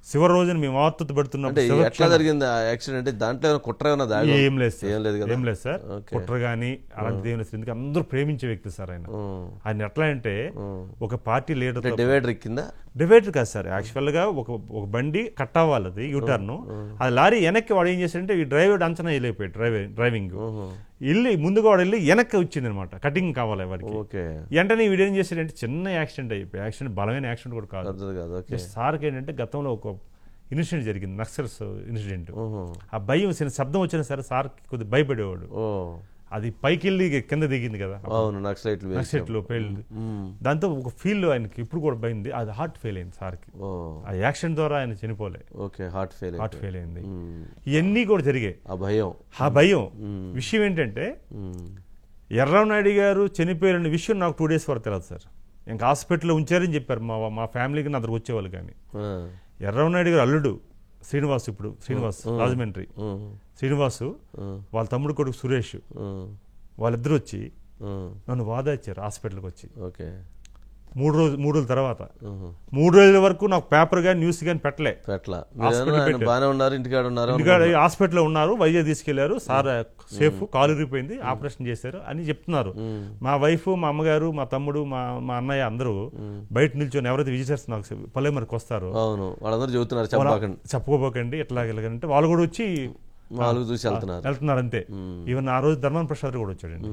చివరి రోజున మేము ఆతుత పెడుతున్నప్పుడు ఎట్లా జరిగింది ఆ యాక్సిడెంట్? దాంట్లో కుట్ర ఏం లేదు సార్, కుట్ర కానీ అలాంటిది ఏం లేదు. ఎందుకంటే అందరూ ప్రేమించే వ్యక్తి సార్ ఆయన. ఆయన ఎట్లా అంటే ఒక పార్టీ లీడర్, డివైడర్ కాదు సార్, యాక్చువల్ గా ఒక బండి కట్ అవ్వాలి, అది యూటర్న్, అది లారీ వెనక్కి వాడు ఏం చేశాడంటే ఈ డ్రైవర్ అంచనా వెళ్ళిపోయాడు, డ్రైవింగ్ వెళ్ళి ముందుగా వాడు వెళ్ళి వెనక్కి వచ్చింది అనమాట, కటింగ్ కావాలి వాడికి. వెంటనే వీడు ఏం చేశాడంటే చిన్న యాక్సిడెంట్ అయిపోయి, యాక్సిడెంట్ బలమైన యాక్సిడెంట్ కూడా కాదు సార్కి. ఏంటంటే గతంలో ఒక ఇన్సిడెంట్ జరిగింది, నక్సల్స్ ఇన్సిడెంట్. ఆ భయం శబ్దం వచ్చినా సరే సార్ కొద్దిగా భయపడేవాడు. అది పైకి వెళ్ళి కింద దిగింది కదా నక్సలైట్లు పేలింది, దాంతో ఒక ఫీల్ ఆయనకి ఇప్పుడు కూడా భయింది. అది హార్ట్ ఫెయిల్ అయింది సార్కి. ఆ యాక్సిడెంట్ ద్వారా ఆయన చనిపోలే, హార్ట్ ఫెయిల్ అయింది. ఇవన్నీ కూడా జరిగాయి. ఆ భయం విషయం ఏంటంటే ఎర్రరావు నాయుడు గారు చనిపోయిన విషయం నాకు 2 days వరకు తెలియదు సార్. ఇంకా హాస్పిటల్లో ఉంచారని చెప్పారు మా ఫ్యామిలీకి, నా దగ్గరకు వచ్చేవాళ్ళు. కానీ ఎర్రరావు నాయుడు గారు అల్లుడు శ్రీనివాస్, ఇప్పుడు శ్రీనివాస్ రాజమండ్రి శ్రీనివాసు, వాళ్ళ తమ్ముడు కొడుకు సురేష్, వాళ్ళిద్దరు వచ్చి నన్ను వాదాచ్చారు హాస్పిటల్కి వచ్చి. 3 రోజుల తర్వాత 3 రోజుల వరకు నాకు పేపర్ కానీ న్యూస్ కానీ పెట్టలే. హాస్పిటల్లో ఉన్నారు, వైజాగ్ తీసుకెళ్లారు, సార్ సేఫ్, కాలు ఇరిగిపోయింది, ఆపరేషన్ చేశారు అని చెప్తున్నారు. మా వైఫ్, మా అమ్మగారు, మా తమ్ముడు, మా అన్నయ్య అందరూ బయట నిల్చొని ఎవరైతే విజిటర్స్ నాకు పల్లెమరికి వస్తారు చెప్పుకోపోకండి ఎట్లా వెళ్ళగలంటే వాళ్ళు కూడా వచ్చి వెళ్తున్నారు అంతే. ఈవెన్ ఆ రోజు ధర్మాన ప్రసాద్ కూడా వచ్చాడండి.